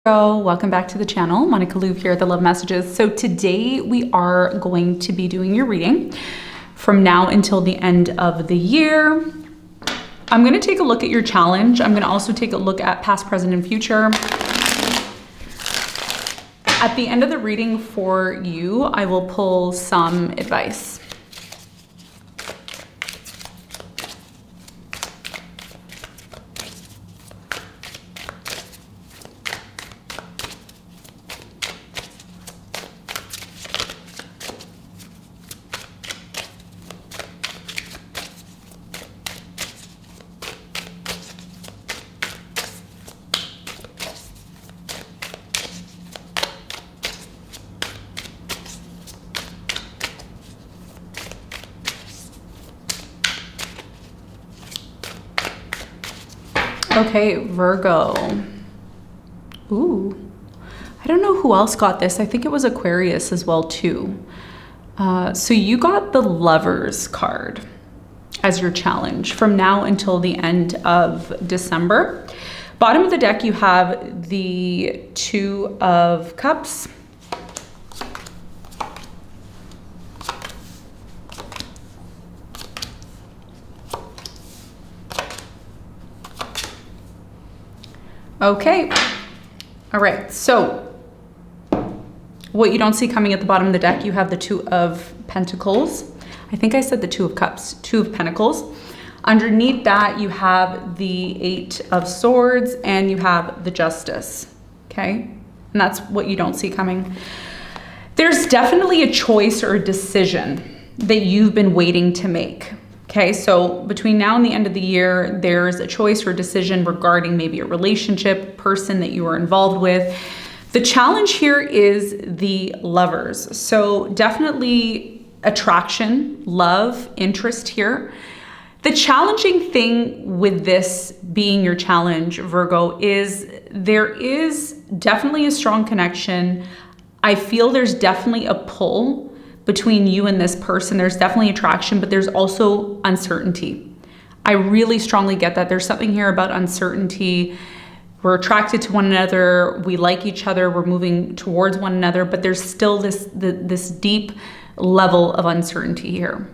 Welcome back to the channel. Monica Louv here at the Love Messages. So today we are going to be doing your reading from now until the end of the year. I'm going to take a look at your challenge. I'm going to also take a look at past, present, and future. At the end of the reading for you, I will pull some advice. Okay, Virgo. Ooh, I don't know who else got this. I think it was Aquarius as well too. So you got the Lovers card as your challenge from now until the end of December. Bottom of the deck, you have the Two of Cups. Okay, all right, so what you don't see coming at the bottom of the deck, you have the Two of Pentacles. I think I said the Two of Cups, Two of Pentacles. Underneath that, you have the Eight of Swords and you have the Justice, okay? And that's what you don't see coming. There's definitely a choice or a decision that you've been waiting to make. Okay, so between now and the end of the year, there's a choice or a decision regarding maybe a relationship, person that you are involved with. The challenge here is the Lovers. So definitely attraction, love, interest here. The challenging thing with this being your challenge, Virgo, is there is definitely a strong connection. I feel there's definitely a pull between you and this person. There's definitely attraction, but there's also uncertainty. I really strongly get that. There's something here about uncertainty. We're attracted to one another. We like each other. We're moving towards one another, but there's still this deep level of uncertainty here.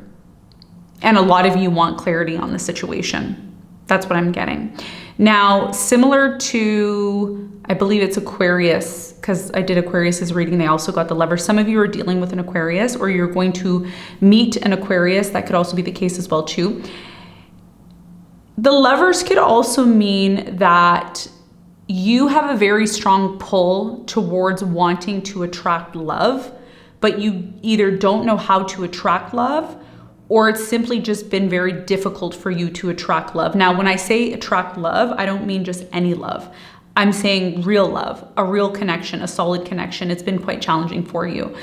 And a lot of you want clarity on the situation. That's what I'm getting. Now, similar to, I believe it's Aquarius, because I did Aquarius's reading, they also got the Lovers. Some of you are dealing with an Aquarius, or you're going to meet an Aquarius. That could also be the case as well too. The Lovers could also mean that you have a very strong pull towards wanting to attract love, but you either don't know how to attract love, or it's simply just been very difficult for you to attract love. Now, when I say attract love, I don't mean just any love. I'm saying real love, a real connection, a solid connection. It's been quite challenging for you.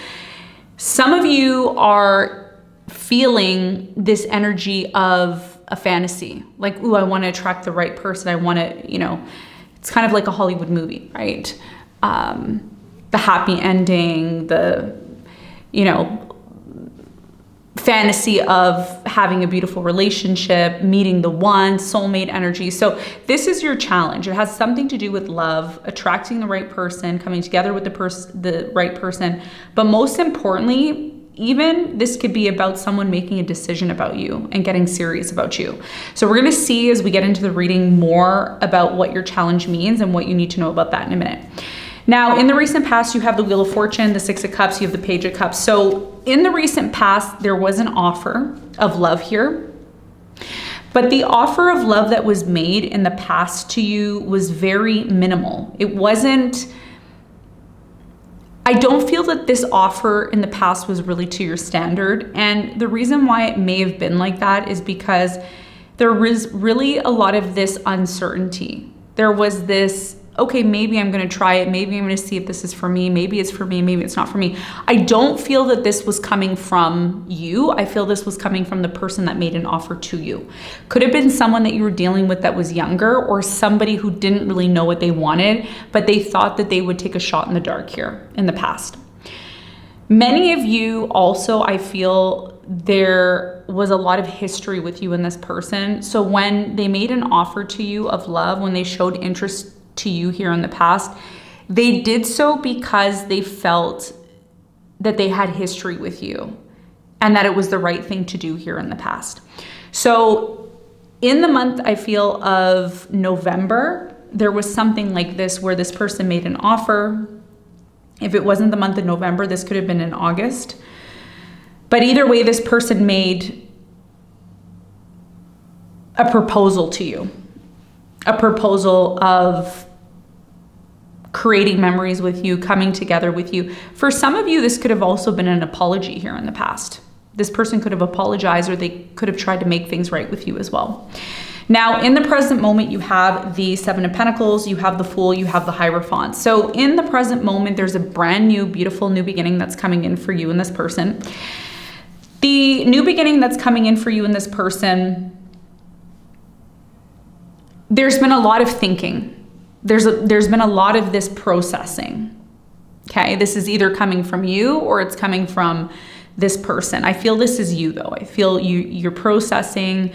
Some of you are feeling this energy of a fantasy, like, ooh, I want to attract the right person. I want to, it's kind of like a Hollywood movie, right? The happy ending, fantasy of having a beautiful relationship, meeting the one, soulmate energy. So this is your challenge. It has something to do with love, attracting the right person, coming together with the right person. But most importantly, even this could be about someone making a decision about you and getting serious about you. So we're going to see as we get into the reading more about what your challenge means and what you need to know about that in a minute. Now, in the recent past, you have the Wheel of Fortune, the Six of Cups, you have the Page of Cups. So in the recent past, there was an offer of love here. But the offer of love that was made in the past to you was very minimal. It wasn't, I don't feel that this offer in the past was really to your standard. And the reason why it may have been like that is because there was really a lot of this uncertainty. There was this, okay, maybe I'm going to try it. Maybe I'm going to see if this is for me. Maybe it's for me. Maybe it's not for me. I don't feel that this was coming from you. I feel this was coming from the person that made an offer to you. Could have been someone that you were dealing with that was younger, or somebody who didn't really know what they wanted, but they thought that they would take a shot in the dark here in the past. Many of you also, I feel there was a lot of history with you and this person. So when they made an offer to you of love, when they showed interest to you here in the past, They did so because they felt that they had history with you and that it was the right thing to do here in the past. So in the month, I feel, of November, there was something like this where this person made an offer. If it wasn't the month of November, this could have been in August. But either way, this person made a proposal to you, a proposal of creating memories with you, coming together with you. For some of you, this could have also been an apology here in the past. This person could have apologized, or they could have tried to make things right with you as well. Now, in the present moment, you have the Seven of Pentacles, you have the Fool, you have the Hierophant. So in the present moment, there's a brand new, beautiful new beginning that's coming in for you and this person. The new beginning that's coming in for you and this person, there's been a lot of thinking. There's been a lot of this processing. Okay, this is either coming from you or it's coming from this person. I feel this is you though. I feel you're processing.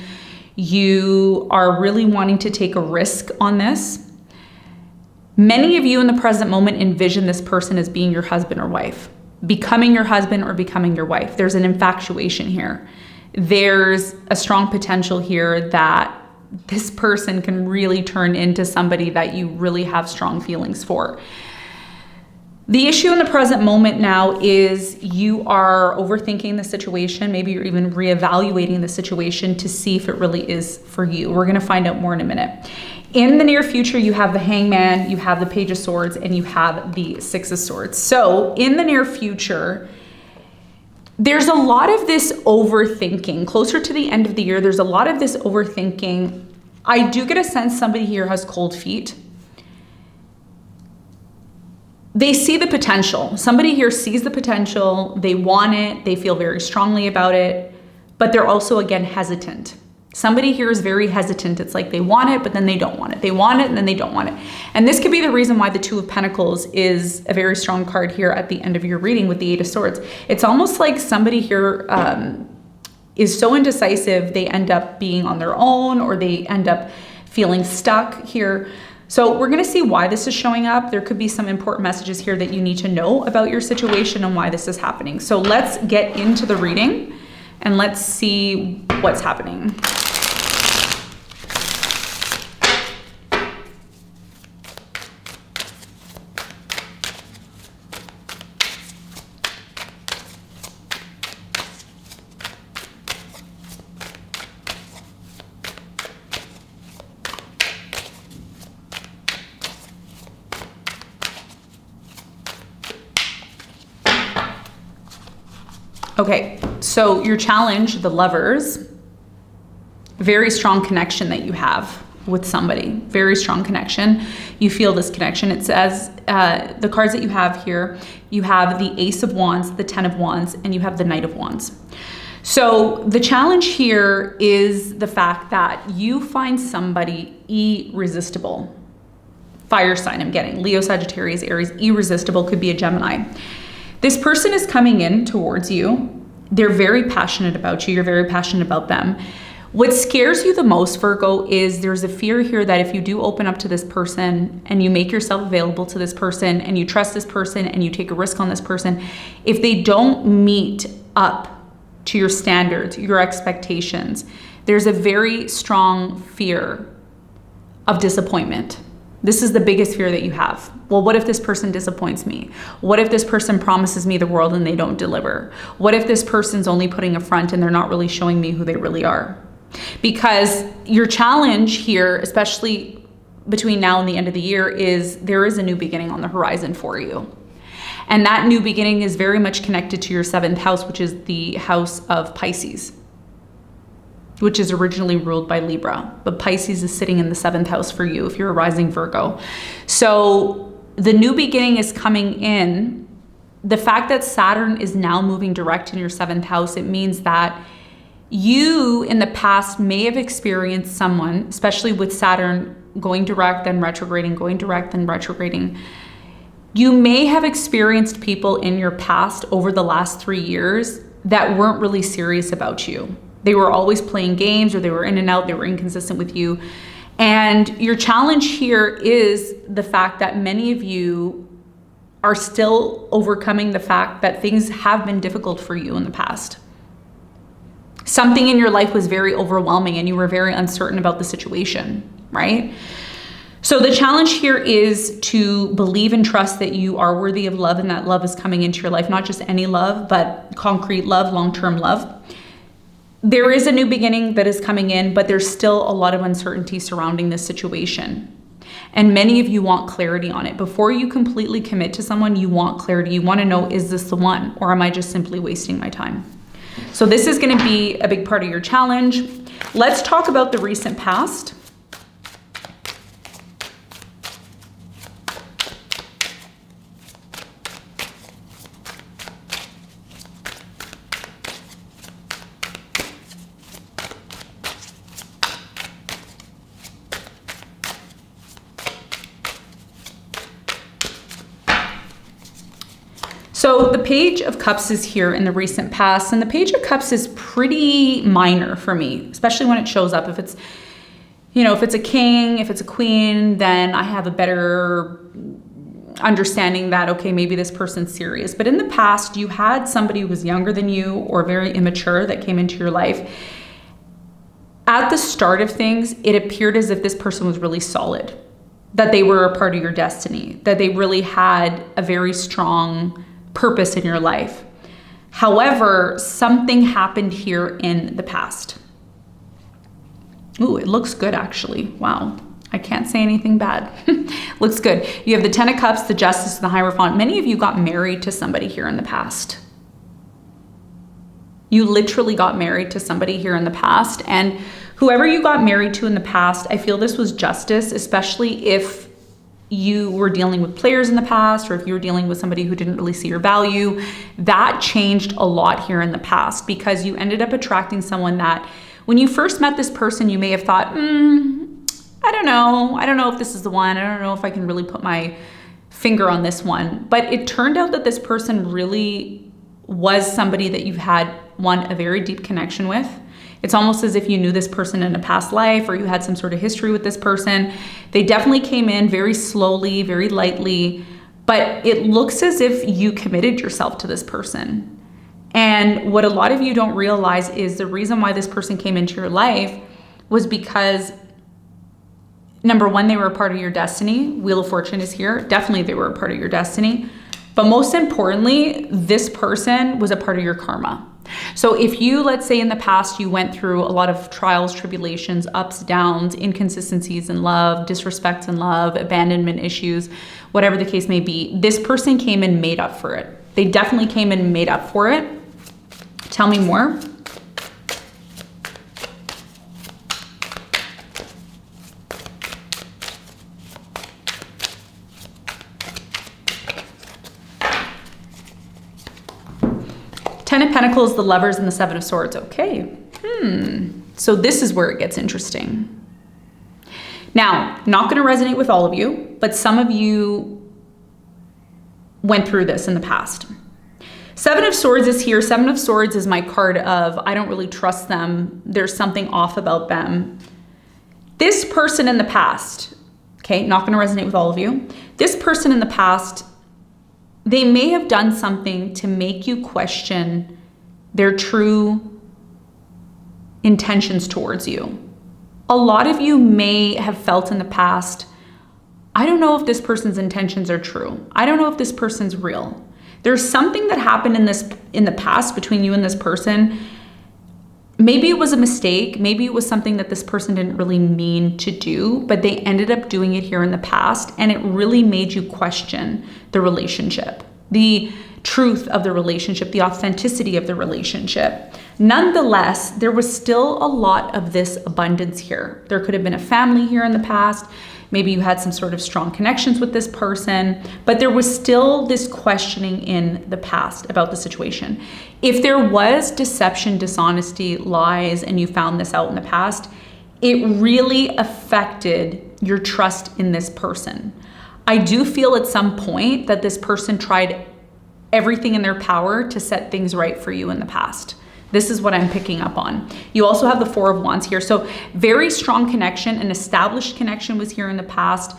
You are really wanting to take a risk on this. Many of you in the present moment envision this person as being your husband or wife, becoming your husband or becoming your wife. There's an infatuation here. There's a strong potential here that this person can really turn into somebody that you really have strong feelings for. The issue in the present moment now is you are overthinking the situation. Maybe you're even reevaluating the situation to see if it really is for you. We're going to find out more in a minute. In the near future, you have the Hangman, you have the Page of Swords, and you have the Six of Swords. So in the near future, there's a lot of this overthinking. Closer to the end of the year, there's a lot of this overthinking. I do get a sense somebody here has cold feet. They see the potential. Somebody here sees the potential. They want it. They feel very strongly about it, but they're also, again, hesitant. Somebody here is very hesitant. It's like they want it, but then they don't want it. They want it, and then they don't want it. And this could be the reason why the Two of Pentacles is a very strong card here at the end of your reading with the Eight of Swords. It's almost like somebody here is so indecisive, they end up being on their own, or they end up feeling stuck here. So we're going to see why this is showing up. There could be some important messages here that you need to know about your situation and why this is happening. So let's get into the reading and let's see what's happening. Okay, so your challenge, the Lovers, very strong connection that you have with somebody, very strong connection. You feel this connection. It says the cards that you have here, you have the Ace of Wands, the Ten of Wands, and you have the Knight of Wands. So the challenge here is the fact that you find somebody irresistible. Fire sign I'm getting, Leo, Sagittarius, Aries, irresistible, could be a Gemini. This person is coming in towards you. They're very passionate about you. You're very passionate about them. What scares you the most, Virgo, is there's a fear here that if you do open up to this person and you make yourself available to this person and you trust this person and you take a risk on this person, if they don't meet up to your standards, your expectations, there's a very strong fear of disappointment. This is the biggest fear that you have. Well, what if this person disappoints me? What if this person promises me the world and they don't deliver? What if this person's only putting a front and they're not really showing me who they really are? Because your challenge here, especially between now and the end of the year, is there is a new beginning on the horizon for you. And that new beginning is very much connected to your 7th house, which is the house of Pisces, which is originally ruled by Libra, but Pisces is sitting in the 7th house for you if you're a rising Virgo. So the new beginning is coming in. The fact that Saturn is now moving direct in your 7th house, it means that you in the past may have experienced someone, especially with Saturn going direct, then retrograding, going direct, then retrograding. You may have experienced people in your past over the last 3 years that weren't really serious about you. They were always playing games, or they were in and out, they were inconsistent with you. And your challenge here is the fact that many of you are still overcoming the fact that things have been difficult for you in the past. Something in your life was very overwhelming and you were very uncertain about the situation, right? So the challenge here is to believe and trust that you are worthy of love and that love is coming into your life, not just any love, but concrete love, long-term love. There is a new beginning that is coming in, but there's still a lot of uncertainty surrounding this situation. And many of you want clarity on it. Before you completely commit to someone, you want clarity. You want to know, is this the one, or am I just simply wasting my time? So this is going to be a big part of your challenge. Let's talk about the recent past. So the Page of Cups is here in the recent past, and the Page of Cups is pretty minor for me, especially when it shows up. If it's, if it's a king, if it's a queen, then I have a better understanding that, okay, maybe this person's serious. But in the past, you had somebody who was younger than you or very immature that came into your life. At the start of things, it appeared as if this person was really solid, that they were a part of your destiny, that they really had a very strong purpose in your life. However, something happened here in the past. Ooh, it looks good actually. Wow. I can't say anything bad. Looks good. You have the Ten of Cups, the Justice, and the Hierophant. Many of you got married to somebody here in the past. You literally got married to somebody here in the past. And whoever you got married to in the past, I feel this was justice, especially if you were dealing with players in the past, or if you were dealing with somebody who didn't really see your value. That changed a lot here in the past, because you ended up attracting someone that when you first met this person, you may have thought, I don't know if this is the one. I don't know if I can really put my finger on this one. But it turned out that this person really was somebody that you've had, a very deep connection with. It's almost as if you knew this person in a past life, or you had some sort of history with this person. They definitely came in very slowly, very lightly, but it looks as if you committed yourself to this person. And what a lot of you don't realize is the reason why this person came into your life was because, number one, they were a part of your destiny. Wheel of Fortune is here. Definitely they were a part of your destiny. But most importantly, this person was a part of your karma. So if you, let's say in the past, you went through a lot of trials, tribulations, ups, downs, inconsistencies in love, disrespect in love, abandonment issues, whatever the case may be, this person came and made up for it. They definitely came and made up for it. Tell me more. Ten of Pentacles, the Lovers, and the Seven of Swords. Okay. So this is where it gets interesting. Now, not going to resonate with all of you, but some of you went through this in the past. Seven of Swords is here. Seven of Swords is my card of, I don't really trust them. There's something off about them. This person in the past, okay, not going to resonate with all of you. This person in the past, they may have done something to make you question their true intentions towards you. A lot of you may have felt in the past, I don't know if this person's intentions are true. I don't know if this person's real. There's something that happened in the past between you and this person. Maybe it was a mistake. Maybe it was something that this person didn't really mean to do, but they ended up doing it here in the past, and it really made you question the relationship, the truth of the relationship, the authenticity of the relationship. Nonetheless, there was still a lot of this abundance here. There could have been a family here in the past. Maybe you had some sort of strong connections with this person, but there was still this questioning in the past about the situation. If there was deception, dishonesty, lies, and you found this out in the past, it really affected your trust in this person. I do feel at some point that this person tried everything in their power to set things right for you in the past. This is what I'm picking up on. You also have the Four of Wands here. So very strong connection, an established connection was here in the past.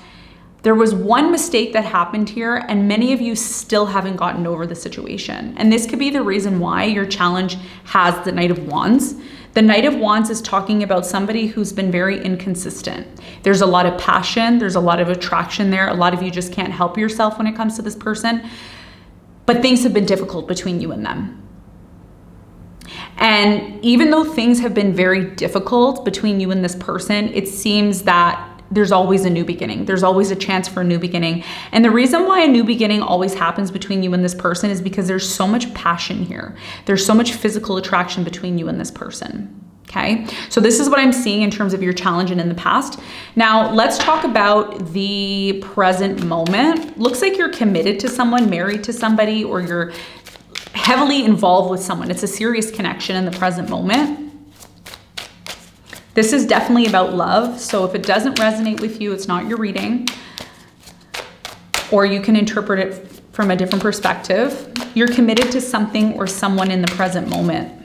There was one mistake that happened here, and many of you still haven't gotten over the situation. And this could be the reason why your challenge has the Knight of Wands. The Knight of Wands is talking about somebody who's been very inconsistent. There's a lot of passion, there's a lot of attraction there. A lot of you just can't help yourself when it comes to this person. But things have been difficult between you and them. And even though things have been very difficult between you and this person, it seems that there's always a new beginning. There's always a chance for a new beginning. And the reason why a new beginning always happens between you and this person is because there's so much passion here. There's so much physical attraction between you and this person. Okay, so this is what I'm seeing in terms of your challenge and in the past. Now, let's talk about the present moment. Looks like you're committed to someone, married to somebody, or you're heavily involved with someone. It's a serious connection in the present moment. This is definitely about love. So if it doesn't resonate with you, it's not your reading, or you can interpret it from a different perspective. You're committed to something or someone in the present moment.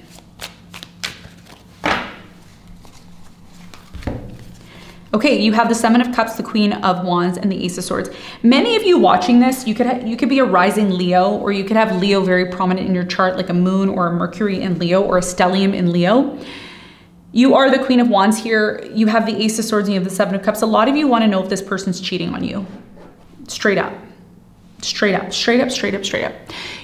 Okay, you have the Seven of Cups, the Queen of Wands, and the Ace of Swords. Many of you watching this, you could be a rising Leo, or you could have Leo very prominent in your chart, like a moon or a Mercury in Leo or a stellium in Leo. You are the Queen of Wands here. You have the Ace of Swords and you have the Seven of Cups. A lot of you want to know if this person's cheating on you. Straight up. Straight up, straight up, straight up, straight up.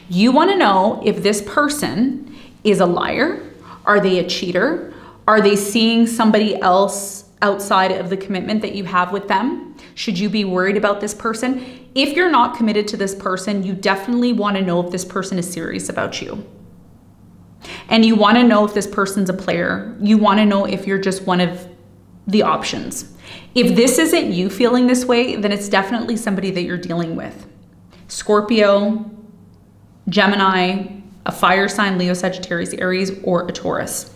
You want to know if this person is a liar. Are they a cheater? Are they seeing somebody else outside of the commitment that you have with them? Should you be worried about this person? If you're not committed to this person, you definitely want to know if this person is serious about you. And you want to know if this person's a player. You want to know if you're just one of the options. If this isn't you feeling this way, then it's definitely somebody that you're dealing with. Scorpio, Gemini, a fire sign, Leo, Sagittarius, Aries, or a Taurus.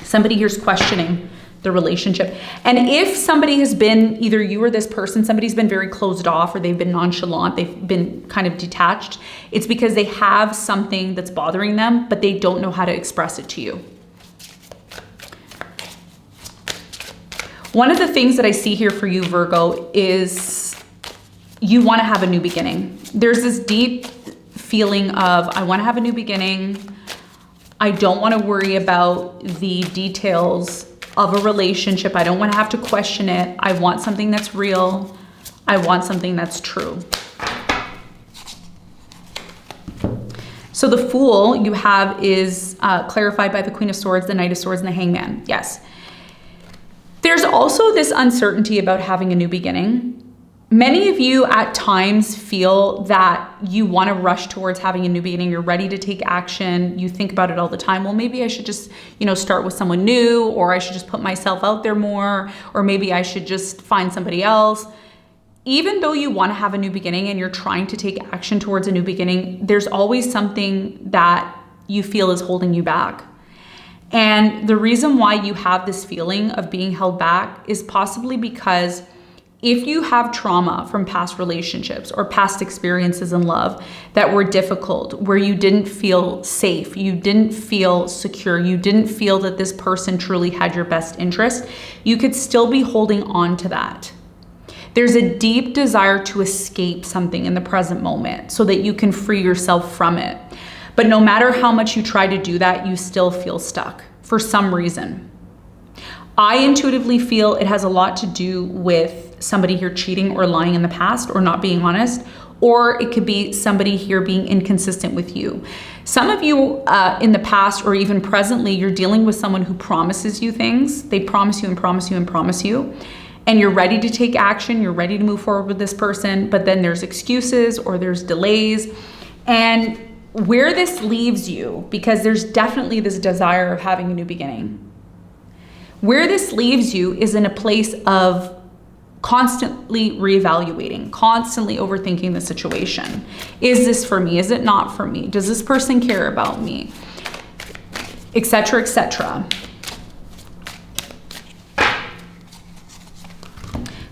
Somebody here's questioning the relationship. And if somebody has been, either you or this person, somebody's been very closed off, or they've been nonchalant, they've been kind of detached, it's because they have something that's bothering them, but they don't know how to express it to you. One of the things that I see here for you, Virgo, is you want to have a new beginning. There's this deep feeling of, I want to have a new beginning. I don't want to worry about the details of a relationship. I don't want to have to question it. I want something that's real. I want something that's true. So the Fool you have is clarified by the Queen of Swords, the Knight of Swords, and the Hangman. Yes. There's also this uncertainty about having a new beginning. Many of you at times feel that you want to rush towards having a new beginning. You're ready to take action. You think about it all the time. Well, maybe I should just, start with someone new, or I should just put myself out there more, or maybe I should just find somebody else. Even though you want to have a new beginning and you're trying to take action towards a new beginning, there's always something that you feel is holding you back. And the reason why you have this feeling of being held back is possibly because if you have trauma from past relationships or past experiences in love that were difficult, where you didn't feel safe, you didn't feel secure, you didn't feel that this person truly had your best interest, you could still be holding on to that. There's a deep desire to escape something in the present moment so that you can free yourself from it. But no matter how much you try to do that, you still feel stuck for some reason. I intuitively feel it has a lot to do with somebody here cheating or lying in the past or not being honest, or it could be somebody here being inconsistent with you. Some of you in the past or even presently, you're dealing with someone who promises you things. They promise you and promise you and promise you, and you're ready to take action. You're ready to move forward with this person, but then there's excuses or there's delays. And where this leaves you, because there's definitely this desire of having a new beginning, where this leaves you is in a place of constantly reevaluating, constantly overthinking the situation. Is this for me? Is it not for me? Does this person care about me? Etc., etc.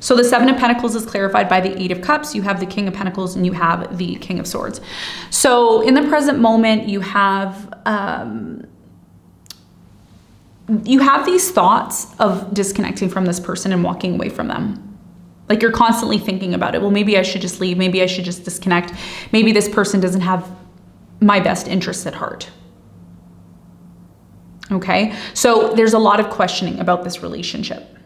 So the Seven of Pentacles is clarified by the Eight of Cups. You have the King of Pentacles and you have the King of Swords. So in the present moment, you have you have these thoughts of disconnecting from this person and walking away from them. Like you're constantly thinking about it. Well, maybe I should just leave. Maybe I should just disconnect. Maybe this person doesn't have my best interests at heart. Okay? So there's a lot of questioning about this relationship.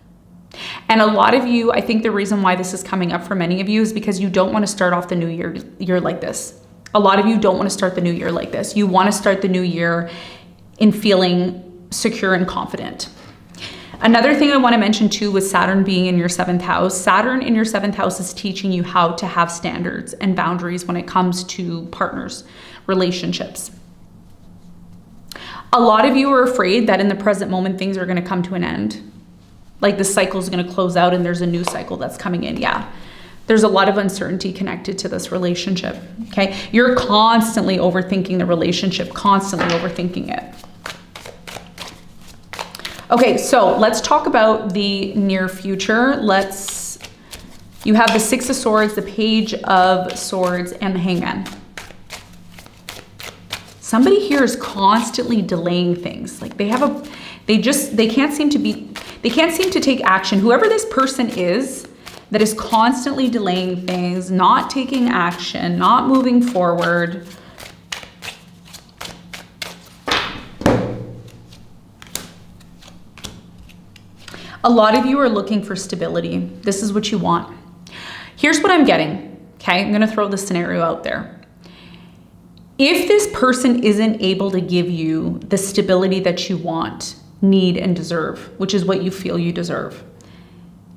And a lot of you, I think the reason why this is coming up for many of you is because you don't want to start off the new year like this. A lot of you don't want to start the new year like this. You want to start the new year in feeling secure and confident. Another thing I want to mention too with Saturn being in your 7th house, Saturn in your 7th house is teaching you how to have standards and boundaries when it comes to partners, relationships. A lot of you are afraid that in the present moment, things are going to come to an end. Like the cycle is going to close out and there's a new cycle that's coming in. Yeah. There's a lot of uncertainty connected to this relationship. Okay. You're constantly overthinking the relationship, constantly overthinking it. Okay, so let's talk about the near future. You have the 6 of Swords, the Page of Swords, and the Hangman. Somebody here is constantly delaying things. Like they can't seem to take action. Whoever this person is that is constantly delaying things, not taking action, not moving forward. A lot of you are looking for stability. This is what you want. Here's what I'm getting, okay? I'm going to throw this scenario out there. If this person isn't able to give you the stability that you want, need, and deserve, which is what you feel you deserve,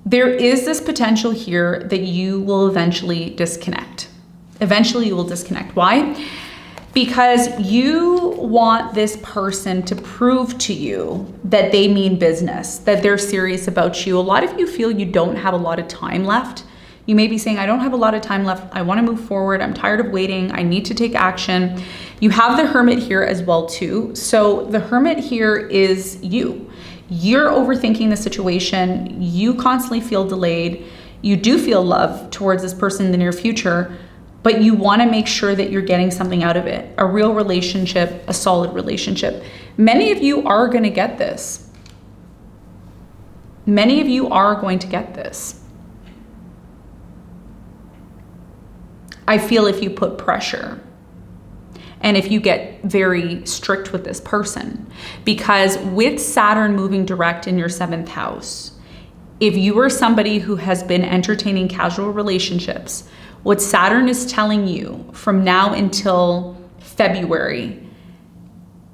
there is this potential here that you will eventually disconnect. Eventually you will disconnect. Why? Because you want this person to prove to you that they mean business, that they're serious about you. A lot of you feel you don't have a lot of time left. You may be saying, I don't have a lot of time left. I want to move forward. I'm tired of waiting. I need to take action. You have the Hermit here as well too. So the Hermit here is you. You're overthinking the situation. You constantly feel delayed. You do feel love towards this person in the near future, but you want to make sure that you're getting something out of it, a real relationship, a solid relationship. Many of you are going to get this. Many of you are going to get this. I feel if you put pressure and if you get very strict with this person, because with Saturn moving direct in your 7th house, if you are somebody who has been entertaining casual relationships, what Saturn is telling you from now until February,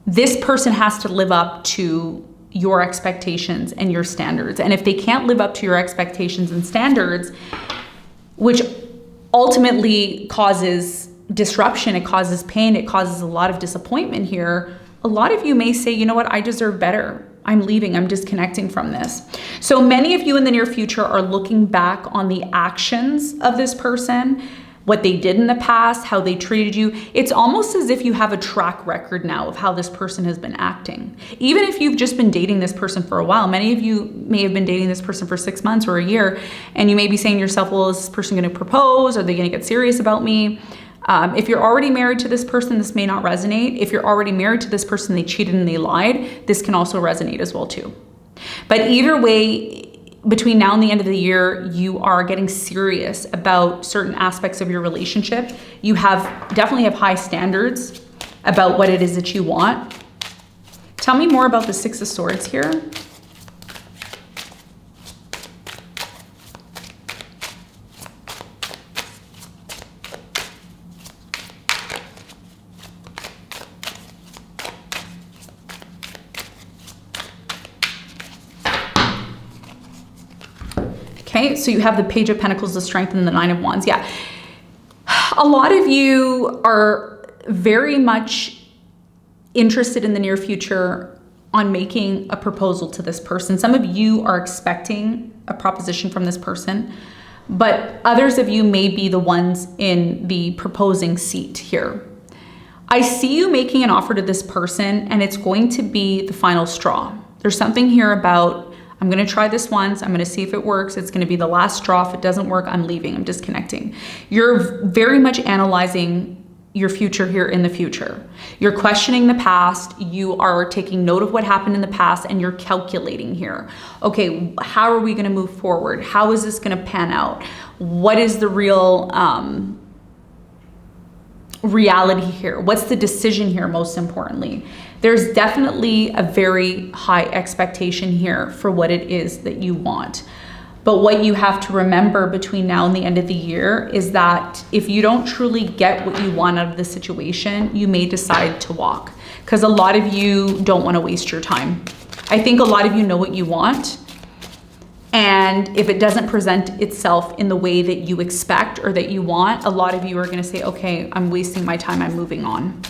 this person has to live up to your expectations and your standards. And if they can't live up to your expectations and standards, which ultimately causes disruption, it causes pain, it causes a lot of disappointment here, a lot of you may say, you know what, I deserve better. I'm leaving, I'm disconnecting from this. So many of you in the near future are looking back on the actions of this person, what they did in the past, how they treated you. It's almost as if you have a track record now of how this person has been acting. Even if you've just been dating this person for a while, many of you may have been dating this person for 6 months or a year, and you may be saying to yourself, well, is this person going to propose? Are they going to get serious about me? If you're already married to this person, this may not resonate. If you're already married to this person, they cheated and they lied, this can also resonate as well too. But either way, between now and the end of the year, you are getting serious about certain aspects of your relationship. You definitely have high standards about what it is that you want. Tell me more about the 6 of Swords here. Okay, so you have the Page of Pentacles, the Strength, and the 9 of Wands. Yeah, a lot of you are very much interested in the near future on making a proposal to this person. Some of you are expecting a proposition from this person, but others of you may be the ones in the proposing seat here. I see you making an offer to this person, and it's going to be the final straw. There's something here about, I'm going to try this once. I'm going to see if it works. It's going to be the last straw. If it doesn't work, I'm leaving. I'm disconnecting. You're very much analyzing your future here in the future. You're questioning the past. You are taking note of what happened in the past and you're calculating here. Okay, how are we going to move forward? How is this going to pan out? What is the real reality here? What's the decision here, most importantly? There's definitely a very high expectation here for what it is that you want. But what you have to remember between now and the end of the year is that if you don't truly get what you want out of the situation, you may decide to walk, because a lot of you don't want to waste your time. I think a lot of you know what you want. And if it doesn't present itself in the way that you expect or that you want, a lot of you are going to say, okay, I'm wasting my time, I'm moving on.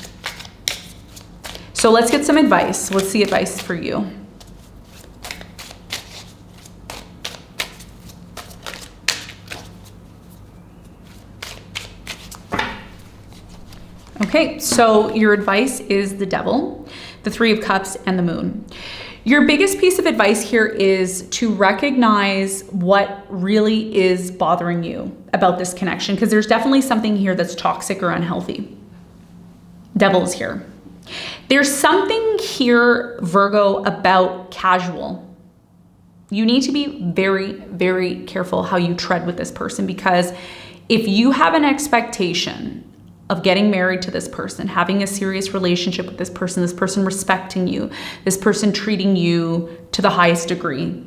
So let's get some advice. Let's see advice for you. Okay, so your advice is the Devil, the Three of Cups, and the Moon. Your biggest piece of advice here is to recognize what really is bothering you about this connection, because there's definitely something here that's toxic or unhealthy. Devil is here. There's something here, Virgo, about casual. You need to be very, very careful how you tread with this person, because if you have an expectation of getting married to this person, having a serious relationship with this person respecting you, this person treating you to the highest degree,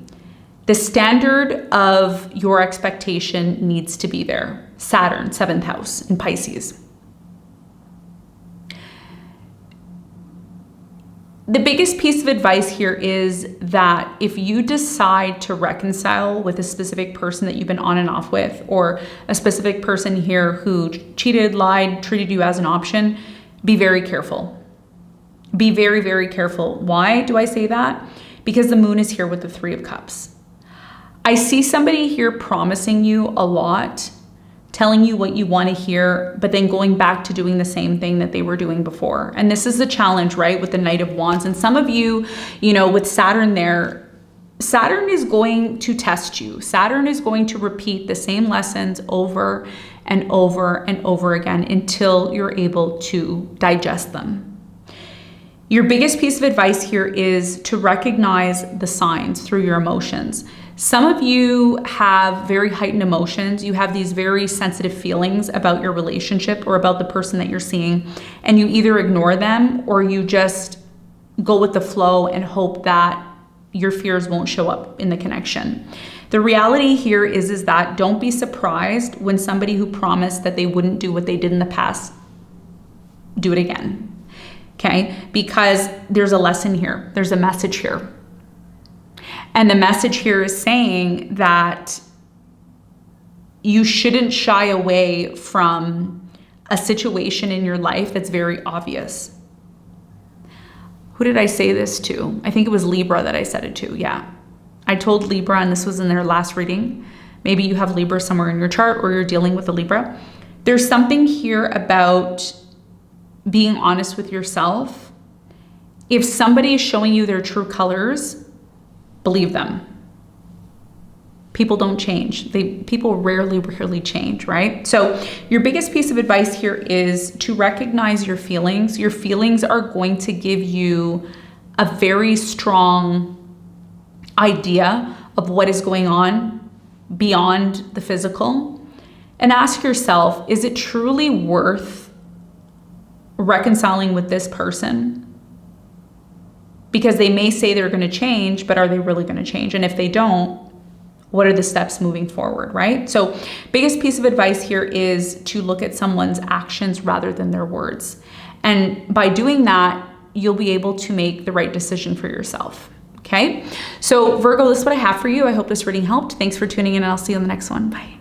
the standard of your expectation needs to be there. Saturn, 7th house in Pisces. The biggest piece of advice here is that if you decide to reconcile with a specific person that you've been on and off with, or a specific person here who cheated, lied, treated you as an option, be very careful. Be very, very careful. Why do I say that? Because the Moon is here with the Three of Cups. I see somebody here promising you a lot, telling you what you want to hear, but then going back to doing the same thing that they were doing before. And this is the challenge, right, with the Knight of Wands. And some of you, with Saturn there, Saturn is going to test you. Saturn is going to repeat the same lessons over and over and over again until you're able to digest them. Your biggest piece of advice here is to recognize the signs through your emotions. Some of you have very heightened emotions. You have these very sensitive feelings about your relationship or about the person that you're seeing, and you either ignore them or you just go with the flow and hope that your fears won't show up in the connection. The reality here is that don't be surprised when somebody who promised that they wouldn't do what they did in the past, do it again. Okay? Because there's a lesson here. There's a message here. And the message here is saying that you shouldn't shy away from a situation in your life that's very obvious. Who did I say this to? I think it was Libra that I said it to. Yeah. I told Libra, and this was in their last reading. Maybe you have Libra somewhere in your chart or you're dealing with a Libra. There's something here about being honest with yourself. If somebody is showing you their true colors, believe them. People don't change. People rarely change, right? So your biggest piece of advice here is to recognize your feelings. Your feelings are going to give you a very strong idea of what is going on beyond the physical. And ask yourself, is it truly worth reconciling with this person? Because they may say they're going to change, but are they really going to change? And if they don't, what are the steps moving forward, right? So biggest piece of advice here is to look at someone's actions rather than their words. And by doing that, you'll be able to make the right decision for yourself, okay? So Virgo, this is what I have for you. I hope this reading helped. Thanks for tuning in, and I'll see you on the next one. Bye.